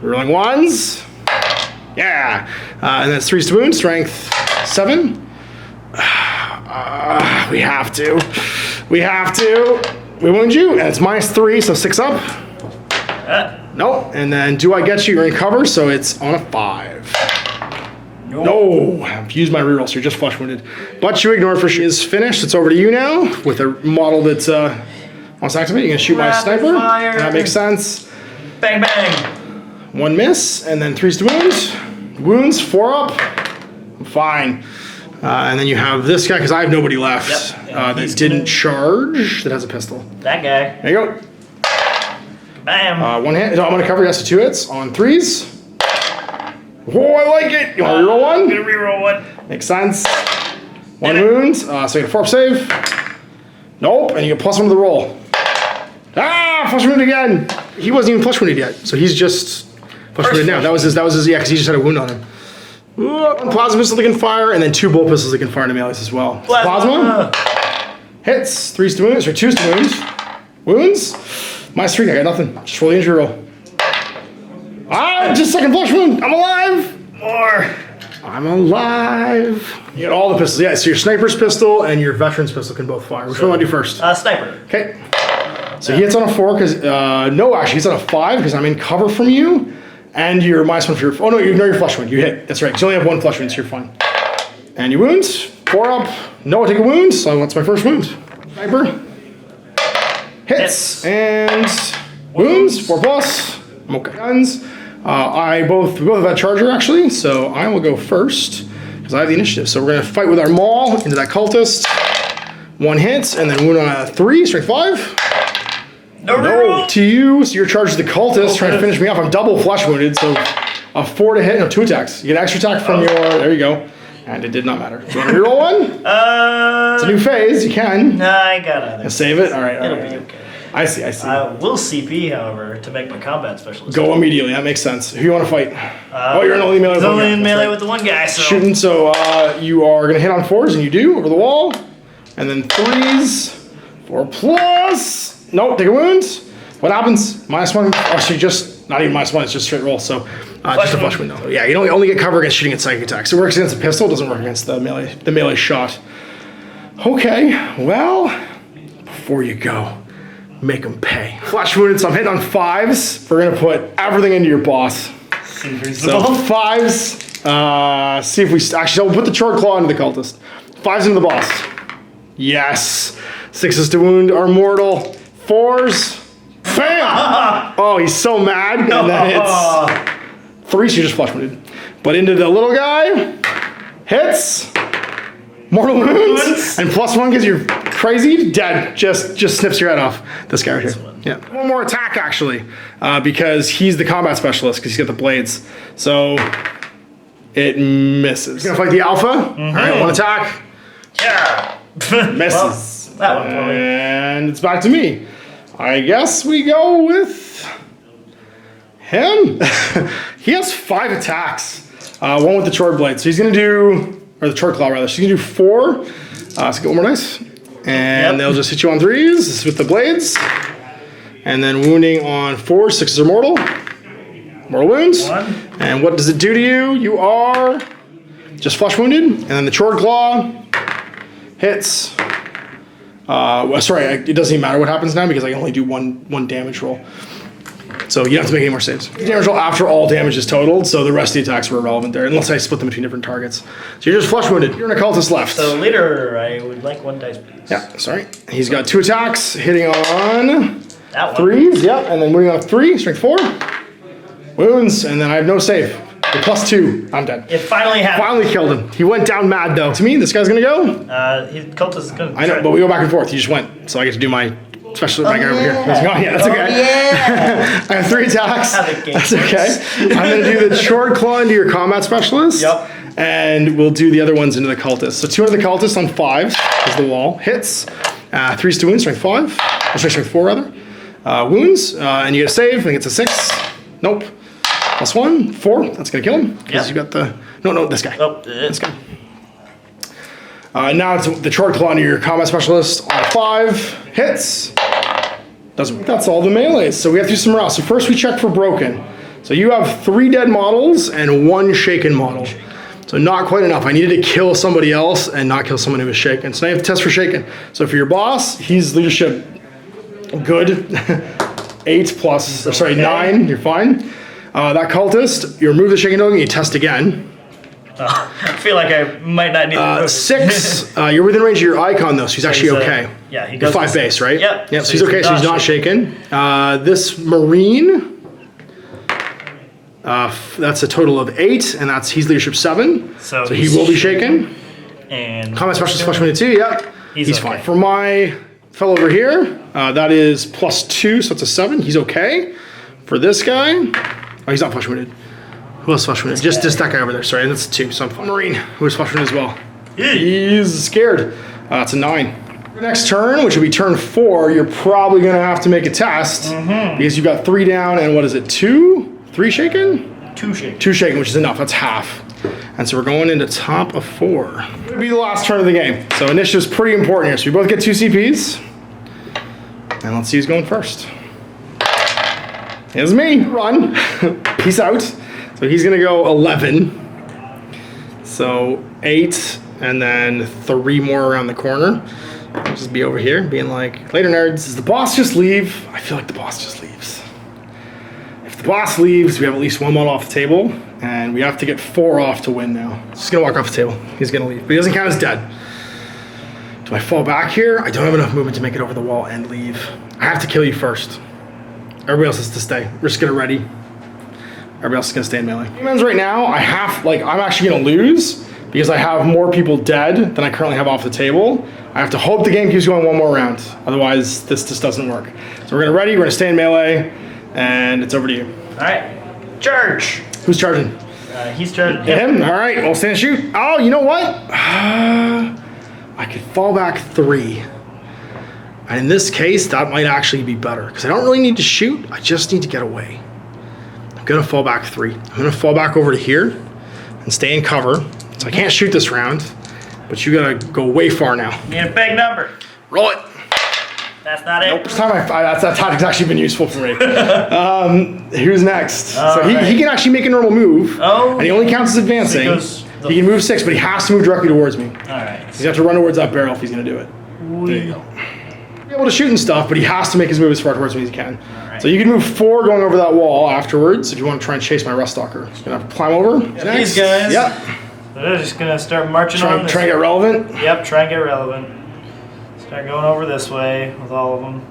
S1: Rerolling 1s. Yeah. And then it's 3s to wound, strength 7. We have to. We wound you, and it's -3, so 6 up. Nope. And then do I get you? You're in cover, so it's on a 5. No. I've used my reroll, so you're just flush wounded. But you ignore for sure. Is finished. It's over to you now with a model that's wants to activate. You're gonna shoot my sniper.
S2: Fire.
S1: That makes sense.
S2: Bang, bang.
S1: 1 miss, and then 3s to wound. Wounds, 4 up. Fine. And then you have this guy, because I have nobody left
S2: Yep.
S1: that didn't charge, that has a pistol.
S2: That guy.
S1: There you go.
S2: Bam.
S1: 1 hit. No, I'm going to cover yes to 2 hits on 3s. Oh, I like it. You want to reroll 1?
S2: I'm gonna reroll 1.
S1: Makes sense. 1 wound. So you get a 4-up save. Nope. And you get +1 to the roll. Flush wounded again. He wasn't even flush wounded yet, so he's just flush wounded now. That was his. Yeah, because he just had a wound on him. 1 plasma pistol that can fire, and then 2 bolt pistols that can fire into melees as well. Plasma. Hits. 3s to wounds, or 2s to wounds. Wounds. -3. I got nothing. Just roll the injury roll. Just second flush wound. I'm alive.
S2: More.
S1: I'm alive. You get all the pistols. Yeah, so your sniper's pistol and your veteran's pistol can both fire. Which one do I do first?
S2: Sniper.
S1: Okay. So he hits on a 4 because, no, actually, he's on a 5 because I'm in cover from you. And you're -1 for your, oh no, you ignore your flush wound. You hit, that's right, because you only have 1 flush wound, so you're fine. And you wound, 4 up. No, I take a wound, so that's my first wound. Sniper. Hits. And wounds, 4+. I'm okay. Guns. We both have that charger actually, so I will go first because I have the initiative. So we're gonna fight with our maul into that cultist. 1 hit, and then wound on a 3, strength 5. No, to you. So you're charged the cultist, trying to finish me off. I'm double flush wounded, so a 4 to hit, no, 2 attacks. You get an extra attack from your, there you go. And it did not matter. Do you want to reroll 1? It's a new phase, you can.
S2: Nah, I got other.
S1: Save it? All right.
S2: It'll be okay.
S1: I see.
S2: I will CP, however, to make my combat specialist.
S1: Go immediately, that makes sense. Who you want to fight? You're in only melee with
S2: He's
S1: one
S2: only
S1: guy.
S2: in melee with the one guy, so.
S1: Shooting, so you are going to hit on 4s, and you do, over the wall. And then 3s, 4+. Nope, take a wound. What happens? -1. Actually, just not even -1. It's just straight roll. So just a flush window. Yeah, you only get cover against shooting at psychic attacks. It works against a pistol. It doesn't work against the melee shot. Okay. Well, before you go, make them pay. Flash wounded. So I'm hitting on 5s. We're gonna put everything into your boss. So 5s. See if we actually. We'll put the charred claw into the cultist. 5s into the boss. Yes. 6s to wound are mortal. 4s. Bam! Oh, he's so mad. And then it's 3, so you just flush wounded. But into the little guy. Hits. Mortal wounds. And +1 gives you crazy. Dead. Just snips your head off. This guy right here. Yeah. One more attack, actually. Because he's the combat specialist, because he's got the blades. So it misses. He's going to fight the alpha. All right, 1 attack.
S2: Yeah.
S1: Misses.
S2: Well, that one for me.
S1: And it's back to me. I guess we go with him. He has 5 attacks. 1 with the Chord Blade. So he's going to do, or the Chord Claw rather. So he's going to do 4. So get 1 more dice. And they'll just hit you on 3s. This is with the blades. And then wounding on 4. 6s are mortal. Mortal wounds.
S2: 1.
S1: And what does it do to you? You are just flesh wounded. And then the Chord Claw hits. Sorry, it doesn't even matter what happens now because I can only do one damage roll. So you don't have to make any more saves. Damage roll after all damage is totaled, so the rest of the attacks were irrelevant there, unless I split them between different targets. So you're just flesh wounded. You're an occultist left.
S2: So leader, I would like 1 dice, please.
S1: Yeah, sorry. He's got 2 attacks, hitting on
S2: That one.
S1: 3s, yep, and then moving on 3, strength 4. Wounds, and then I have no save. The +2, I'm dead.
S2: It finally happened.
S1: Finally killed him. He went down mad though. To me, this guy's gonna go.
S2: His cultist is gonna.
S1: I know, but we go back and forth. He just went, so I get to do my special guy over here. How's it going? Yeah, that's okay.
S2: Yeah.
S1: I have 3 attacks.
S2: How the game
S1: That's
S2: works.
S1: okay. I'm gonna do the Chord Claw into your combat specialist.
S2: Yep.
S1: And we'll do the other ones into the cultist. So 2 into the cultist on 5s is the wall. Hits. 3s to wound, strength 5. Or strength 4 rather. Wounds, and you get a save. I think it's a 6. Nope. +1, 4. That's gonna kill him because you got the no this guy.
S2: Oh,
S1: This guy. Now it's the Chord Claw into your combat specialist on 5. Hits. Doesn't work. That's all the melees. So we have to do some routes. So first we check for broken. So you have 3 dead models and 1 shaken model. So not quite enough. I needed to kill somebody else and not kill someone who was shaken. So now you have to test for shaken. So for your boss, he's leadership good. 8 plus, or sorry, 9, you're fine. That cultist, you remove the shaken token, you test again.
S2: I feel like I might not need to.
S1: 6, you're within range of your icon though, so he's actually okay.
S2: Yeah, he
S1: You're
S2: does.
S1: 5 base, right?
S2: Yep.
S1: Yep, so he's okay, so he's not shaken. This Marine, that's a total of 8, and he's leadership 7. So he will be shaken.
S2: And
S1: Combat specialist flesh wounded 2, yep. He's
S2: okay.
S1: fine. For my fellow over here, that is +2, so it's a 7. He's okay. For this guy, oh, he's not flesh wounded. Who else flesh wounded? Just that guy over there. Sorry, that's a 2. So I'm fine. Marine, who is flesh wounded as well. He's scared. It's a 9. Next turn, which will be turn 4, you're probably going to have to make a test because you've got 3 down and what is it? 2? 3 shaken?
S2: 2 shaken.
S1: 2 shaken, which is enough. That's half. And so we're going into top of 4. It'll be the last turn of the game. So initiative's pretty important here. So we both get 2 CPs. And let's see who's going first. It's me. Run. Peace out. So he's going to go 11. So 8, and then 3 more around the corner. I'll just be over here being like, later nerds. Does the boss just leave? I feel like the boss just leaves. If the boss leaves, we have at least 1 model off the table, and we have to get 4 off to win now. He's just going to walk off the table. He's going to leave, but he doesn't count as dead. Do I fall back here? I don't have enough movement to make it over the wall and leave. I have to kill you first. Everybody else has to stay. We're just gonna ready. Everybody else is gonna stay in melee. Humans right now, I'm actually gonna lose because I have more people dead than I currently have off the table. I have to hope the game keeps going 1 more round. Otherwise, this just doesn't work. So we're gonna ready, we're gonna stay in melee, and it's over to you.
S2: All right, charge.
S1: Who's charging?
S2: He's charging.
S1: Him? All right, we'll stand and shoot. Oh, you know what? I could fall back 3. And in this case, that might actually be better because I don't really need to shoot. I just need to get away. I'm gonna fall back 3. I'm gonna fall back over to here and stay in cover. So I can't shoot this round, but you gotta go way far now.
S2: Need a big number.
S1: Roll it.
S2: That's not it.
S1: Nope. This time that tactic's actually been useful for me. Who's next? So he can actually make a normal move.
S2: Oh.
S1: And he only counts as advancing. He can move 6, but he has to move directly towards me.
S2: All right.
S1: He's got to run towards that barrel if he's gonna do it. There you go. Be able to shoot and stuff, but he has to make his move as far towards me as he can.
S2: Right.
S1: So you can move 4 going over that wall afterwards if you want to try and chase my Rust Stalker. Just gonna have to climb over.
S2: Yeah, these guys.
S1: Yep.
S2: They're just gonna start marching
S1: Try
S2: on.
S1: and get relevant.
S2: Yep, try and get relevant. Start going over this way with all of them.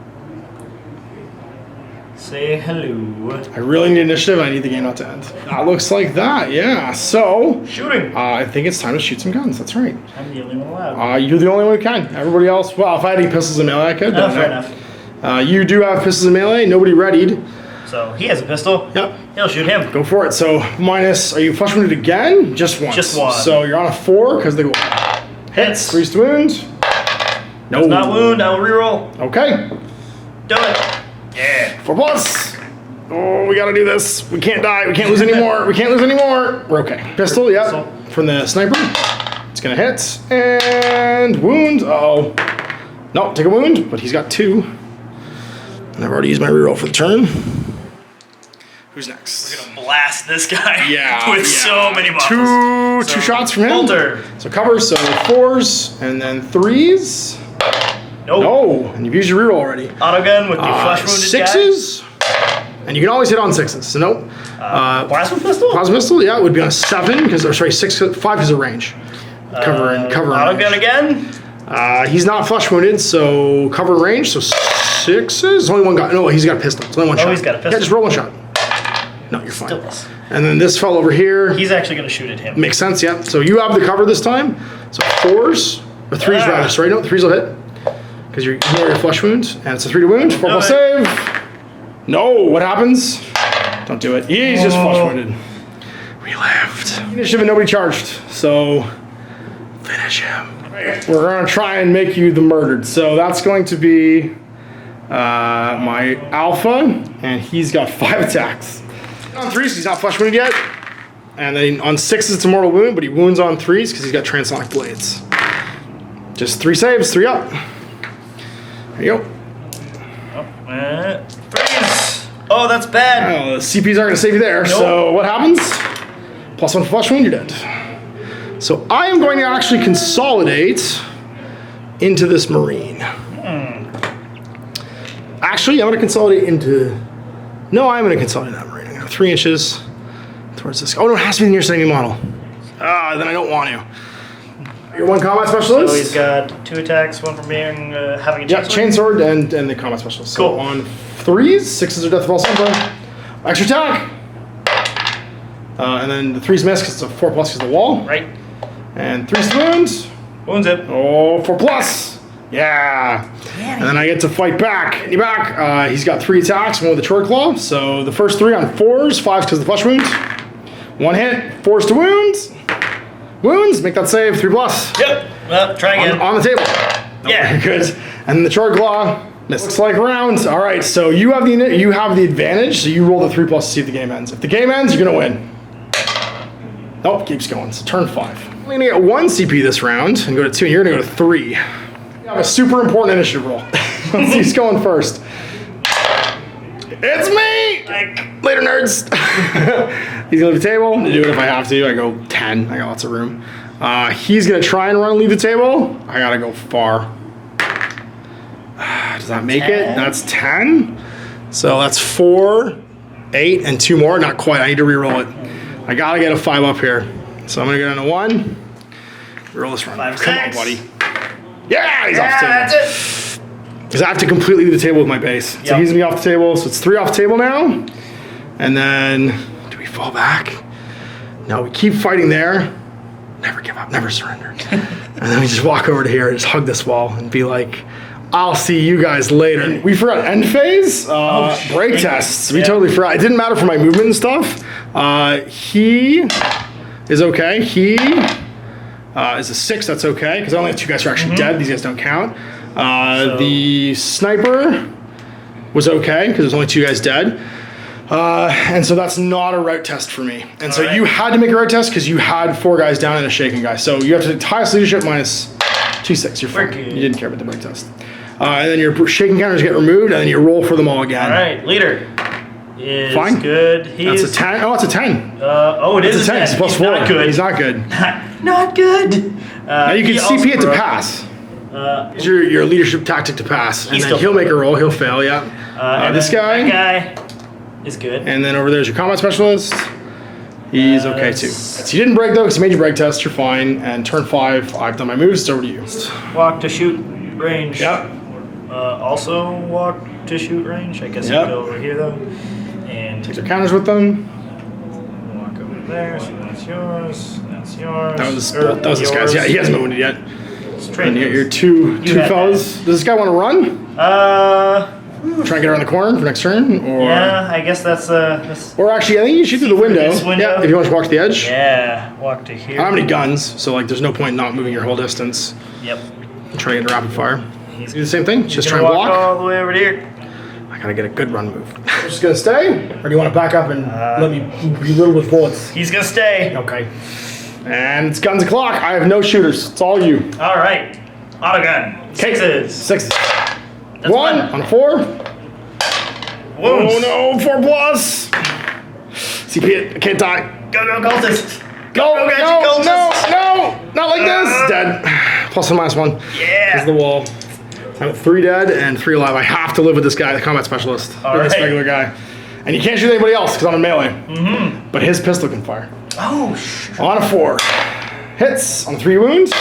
S2: Say hello.
S1: I really need initiative. I need the game not to end. That looks like that, yeah. So,
S2: Shooting.
S1: I think it's time to shoot some guns. That's right.
S2: I'm the only one allowed.
S1: You're the only one who can. Everybody else, well, if I had any pistols in melee, I could.
S2: No, fair enough.
S1: You do have pistols in melee. Nobody readied.
S2: So he has a pistol.
S1: Yep.
S2: He'll shoot him.
S1: Go for it. So, minus, are you flush wounded again? Just once.
S2: Just one.
S1: So, you're on a 4 because they go
S2: Hits.
S1: 3's to wound. No.
S2: Does not wound. I will reroll.
S1: Okay.
S2: Do it. Yeah.
S1: 4+. Oh, we gotta do this. We can't die. We can't lose anymore. We can't lose anymore. We're okay. Pistol, yep.
S2: Pistol.
S1: From the sniper. It's gonna hit. And wound. Uh-oh. No, take a wound, but he's got 2. And I've already used my reroll for the turn. Who's next?
S2: We're gonna blast this guy.
S1: Yeah.
S2: With so many bombs.
S1: Two shots from him.
S2: Bolter.
S1: So cover, so 4s, and then 3s.
S2: Nope.
S1: No, and you've used your reroll already.
S2: Auto gun with the flush wounded
S1: 6s. And you can always hit on 6s. So nope.
S2: Plasma pistol?
S1: Plasma pistol, yeah, it would be on a 7 because, or sorry, 5 because of range. Cover and
S2: Auto gun again?
S1: He's not flush wounded, so cover and range. So 6s. Only one guy. No, he's got a pistol. It's only one shot.
S2: He's got a pistol.
S1: Yeah, just roll one shot. No, you're fine.
S2: Still is.
S1: And then this fell over here.
S2: He's actually gonna shoot at him.
S1: Makes sense, yeah. So you have the cover this time. So 4s or 3s rather. Sorry, no, 3s will hit because you're ignore your flush wound, and it's a 3 to wound. 4+ save. No, what happens? Don't do it. He's just flush wounded. We lived. Initiative and nobody charged, so finish him. We're gonna try and make you the murdered. So that's going to be my alpha, and he's got 5 attacks. On 3s, he's not flush wounded yet. And then on 6s, it's a mortal wound, but he wounds on 3s because he's got transonic blades. Just 3 saves, 3 up. There you go.
S2: Freeze! Oh, that's bad.
S1: Oh, the CPs aren't going to save you there.
S2: Nope.
S1: So what happens? +1 flush wound, you're dead. So I am going to actually consolidate into this Marine. Actually, I'm going to consolidate into... No, I'm going to consolidate that Marine. I'm going to go 3 inches towards this. Oh, no, it has to be the nearest enemy model. Then I don't want to. You're 1 combat specialist?
S2: So he's got 2 attacks, 1 from being having a
S1: chainsword and the combat specialist.
S2: Cool.
S1: So on 3s, 6s are death of all simple. Extra attack. And then the 3s miss because it's a 4+ because of the wall.
S2: Right.
S1: And 3s to wound.
S2: Wounds it.
S1: Oh, 4+. Yeah. And then I get to fight back. He's got 3 attacks, 1 with the Troy Claw. So the first 3 on 4s, 5s because of the flesh wound. 1 hit, 4s to wounds. Wounds, make that save, 3+.
S2: Yep. Well, try again.
S1: On the table.
S2: Yeah.
S1: Good. And then the Troy Claw. Looks like rounds. All right, so you have the advantage. So you roll the 3+ to see if the game ends. If the game ends, you're gonna win. Nope, keeps going. So turn 5. I'm gonna get 1 CP this round and go to 2, and you're gonna go to 3. You have a super important initiative roll. Let's see who's going first. It's me! Later, nerds. He's gonna leave the table. I do it if I have to. I go 10. I got lots of room. He's gonna try and run and leave the table. I gotta go far. Does that make 10? It? That's 10. So that's 4, 8, and 2 more. Not quite. I need to re-roll it. I gotta get a 5 up here. So I'm gonna go down to 1. Roll this run.
S2: 5,
S1: Come
S2: 6.
S1: on, buddy. Yeah, he's off the table.
S2: That's it.
S1: Because I have to completely leave the table with my base. So he's gonna be off the table. So it's 3 off the table now. And then, do we fall back? No, we keep fighting there. Never give up, never surrender. And then we just walk over to here and just hug this wall and be like, I'll see you guys later. And we forgot end phase, break tests. We totally forgot. It didn't matter for my movement and stuff. He is okay. He is a 6, that's okay. Because I only have 2 guys who are actually dead. These guys don't count. The sniper was okay because there's only 2 guys dead. And so that's not a route test for me. And so you had to make a route test because you had 4 guys down and a shaken guy. So you have to highest leadership minus 2/6. You're fine. You didn't care about the break test. And then your shaking counters get removed, and then you roll for them all again.
S2: All right, leader is
S1: fine.
S2: Good.
S1: That's a 10. Oh, it's a 10.
S2: It is
S1: a 10. It's +4.
S2: Not good.
S1: He's not good.
S2: Not good.
S1: Now you can CP it to pass. It's your leadership tactic to pass, and then he'll make a roll. He'll fail. Yeah. This guy.
S2: That guy is good.
S1: And then over there's your combat specialist. He's okay too. So you didn't break though because you made your break test. You're fine. And turn 5, I've done my moves. It's over to you.
S2: Walk to shoot range.
S1: Yep.
S2: Also walk to shoot range. I guess you go over here though. And
S1: Take their counters with them.
S2: Walk over there. So that's yours. That's yours.
S1: That was this guy's. Yeah, he hasn't been wounded yet.
S2: And
S1: your two fellas. Does this guy want to run? Try and get around the corner for next turn, or
S2: yeah, I guess that's
S1: or actually, I think you shoot through the window. Yeah, if you want to walk to the edge.
S2: Yeah, walk to here.
S1: I don't have any guns, so like, there's no point in not moving your whole distance.
S2: Yep.
S1: And try to get into rapid fire. Do the same thing. Just try and
S2: walk
S1: block
S2: all the way over to here.
S1: I gotta get a good run move. You're just gonna stay, or do you want to back up and let me be little with bullets?
S2: He's gonna stay.
S1: Okay. And it's guns o'clock. I have no shooters. It's all you.
S2: All right. Auto gun. Sixes. That's
S1: one on 4.
S2: Wounds.
S1: Oh no, 4 plus. CP it. I can't die.
S2: Go, cultist.
S1: Go,
S2: no,
S1: not like this. Dead. Plus and -1.
S2: Yeah.
S1: Here's the wall. I'm at 3 dead and 3 alive. I have to live with this guy, the combat specialist. Or this regular guy. And you can't shoot anybody else because I'm in melee. But his pistol can fire.
S2: Oh, shit.
S1: On a 4. Hits on 3 wounds.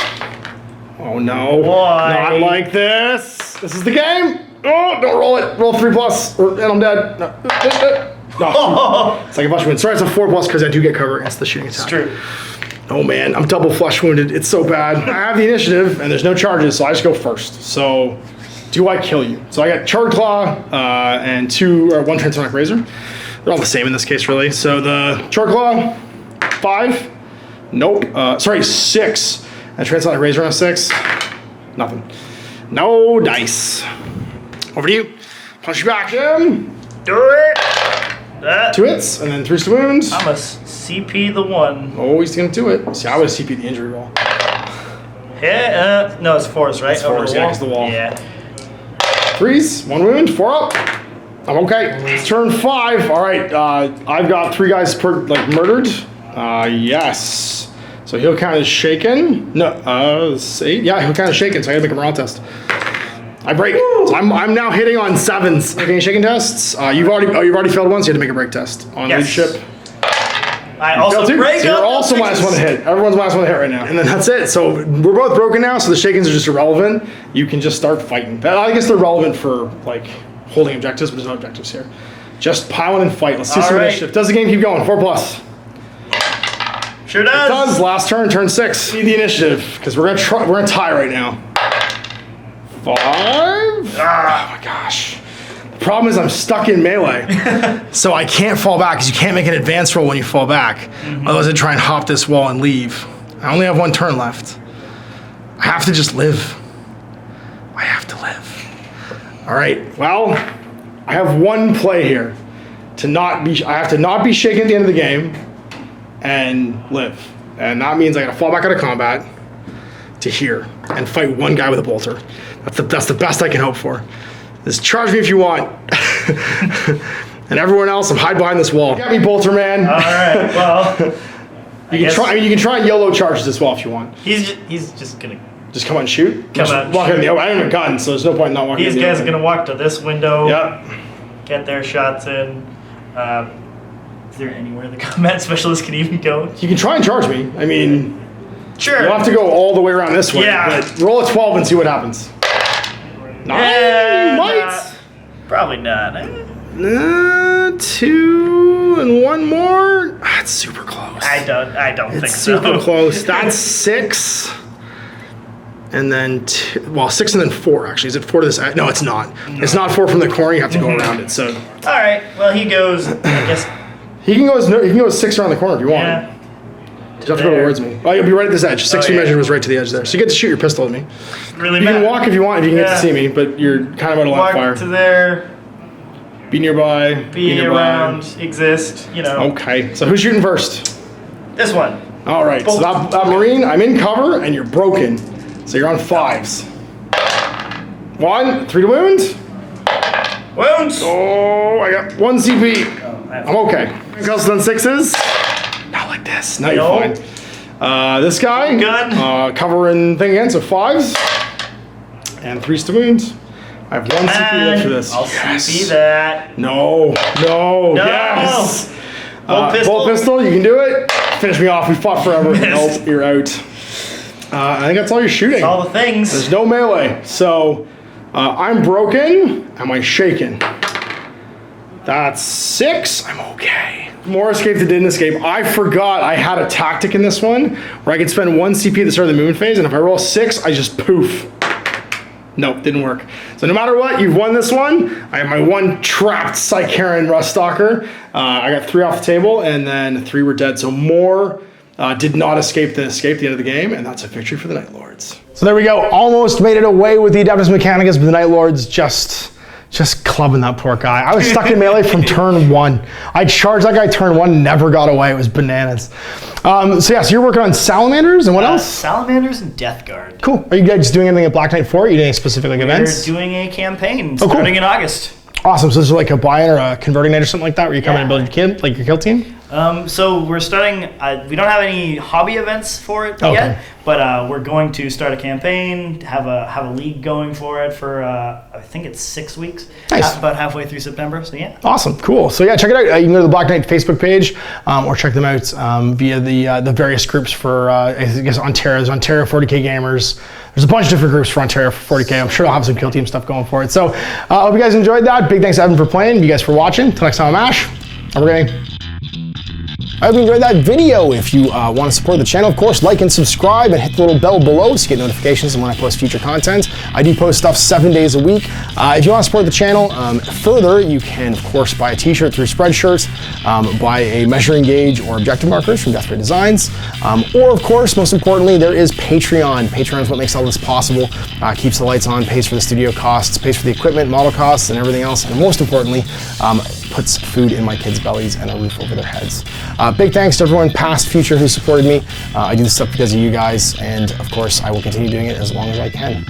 S1: Oh no.
S2: Why?
S1: Not like this. This is the game. Oh, don't roll it. Roll 3 plus, and I'm dead. No. It's like a flesh wound. Sorry, it's a 4 plus because I do get cover against the shooting attack.
S2: It's true.
S1: Oh man, I'm double flesh wounded. It's so bad. I have the initiative, and there's no charges, so I just go first. So, do I kill you? So I got Charred Claw and 1 Transonic Razor. They're all the same in this case, really. So the Charred Claw, 5. Nope. 6. And Transonic Razor on a 6. Nothing. No dice. Over to you. Punch you back in.
S2: Do it. That.
S1: 2 hits, and then 3 wounds.
S2: I'm a CP the 1.
S1: Oh, he's gonna do it. See, I would CP the injury roll.
S2: Yeah, no, it's 4s, right?
S1: It's 4s, yeah, 'cause the wall.
S2: Yeah.
S1: 3s, 1 wound, 4 up. I'm okay. It's turn 5. All right, I've got 3 guys murdered. Yes. So he'll count as shaken. No, 8. Yeah, he'll count as shaken. So I gotta make a morale test. I break. So I'm now hitting on 7s. Making shaken tests. You've already failed once. You had to make a break test on leadership.
S2: I also break.
S1: So you're also -1 to hit. Everyone's -1 to hit right now. And then that's it. So we're both broken now. So the shakens are just irrelevant. You can just start fighting. I guess they're relevant for like holding objectives, but there's no objectives here. Just pile in and fight. Let's see some initiative. Does the game keep going? 4 plus.
S2: Sure does.
S1: It does. Last turn 6. Need the initiative because we're gonna tie right now. 5. Oh my gosh. The problem is I'm stuck in melee, so I can't fall back because you can't make an advance roll when you fall back. Otherwise, I'd try and hop this wall and leave. I only have 1 turn left. I have to just live. I have to live. All right. Well, I have 1 play here. I have to not be shaken at the end of the game and live. And that means I gotta fall back out of combat to here and fight 1 guy with a bolter. That's the best I can hope for. Just charge me if you want. And everyone else, I'm hide behind this wall. Get me, bolter man.
S2: All right. Well,
S1: you can try and YOLO charge this wall if you want.
S2: He's just gonna
S1: just come out and shoot.
S2: Walk
S1: in the open. I don't have a gun, so there's no point in not walking.
S2: These guys are gonna walk to this window.
S1: Yep.
S2: Get their shots in. Is there anywhere the combat specialist can even go?
S1: You can try and charge me. I mean,
S2: sure.
S1: You'll have to go all the way around this way.
S2: Yeah.
S1: But roll a 12 and see what happens. 9 might.
S2: Probably not.
S1: 2 and 1 more. That's super close.
S2: I don't think so.
S1: It's super close. That's 6. And then 6 and then 4 actually. Is it 4 to this? No, it's not. No. It's not 4 from the corner. You have to go around it. So.
S2: All right. Well, he goes. I guess.
S1: He can go 6 around the corner if you want.
S2: Yeah.
S1: You have to go towards me. Oh, you'll be right at this edge. 6 measure was right to the edge there. So you get to shoot your pistol at me.
S2: Really
S1: You can walk if you want, if you can get to see me, but you're kind of out of line of fire.
S2: Walk to there.
S1: Be nearby.
S2: Be around. Exist. You know.
S1: Okay. So who's shooting first?
S2: This one.
S1: All right. So that Marine, I'm in cover, and you're broken. So you're on 5s. 1, 3 to wound.
S2: Wounds.
S1: Oh, I got 1 CP. I'm okay. Goes on 6s. Not like this. No, you're fine. This guy.
S2: Gun.
S1: Covering thing again, so 5s. And 3s to wound. I have 1 CP left for this.
S2: I'll CP that.
S1: No. Yes.
S2: Bolt pistol.
S1: Bolt pistol, you can do it. Finish me off. We fought forever. Nope, you're out. I think that's all you're shooting.
S2: That's all the things.
S1: There's no melee. So I'm broken. Am I shaken? That's 6. I'm okay. More escape that didn't escape. I forgot I had a tactic in this one where I could spend 1 CP at the start of the moon phase, and if I roll 6, I just poof. Nope, didn't work. So no matter what, you've won this one. I have my 1 trapped Psycharan Ruststalker. I got 3 off the table, and then 3 were dead. So more did not escape than escape at the end of the game, and that's a victory for the Night Lords. So there we go. Almost made it away with the Adeptus Mechanicus, but the Night Lords just clubbing that poor guy. I was stuck in melee from turn 1. I charged that guy turn 1, never got away. It was bananas. So you're working on Salamanders and what else?
S2: Salamanders and Death Guard.
S1: Cool. Are you guys doing anything at Black Knight 4? Are you doing any specific events?
S2: We're doing a campaign starting in August.
S1: Awesome. So this is like a buy-in or a converting night or something like that, where you come in and build your kill team?
S2: So we're starting, we don't have any hobby events for it yet, but we're going to start a campaign, have a league going for it for, I think it's 6 weeks.
S1: Nice.
S2: About halfway through September, so yeah.
S1: Awesome, cool. So yeah, check it out. You can go to the Black Knight Facebook page, or check them out via the various groups for, I guess, Ontario. There's Ontario 40k Gamers. There's a bunch of different groups for Ontario 40k. I'm sure I'll have some kill team stuff going for it. So I hope you guys enjoyed that. Big thanks to Evan for playing. You guys for watching. Until next time, I'm Ash. Have a great day. I hope you enjoyed that video. If you want to support the channel, of course, like and subscribe and hit the little bell below so you get notifications when I post future content. I do post stuff 7 days a week. If you want to support the channel further, you can, of course, buy a t-shirt through Spreadshirts, buy a measuring gauge or objective markers from Death Ray Designs, or, of course, most importantly, there is Patreon. Patreon is what makes all this possible, keeps the lights on, pays for the studio costs, pays for the equipment, model costs, and everything else, and most importantly, puts food in my kids' bellies and a roof over their heads. Big thanks to everyone, past, future, who supported me. I do this stuff because of you guys, and of course, I will continue doing it as long as I can.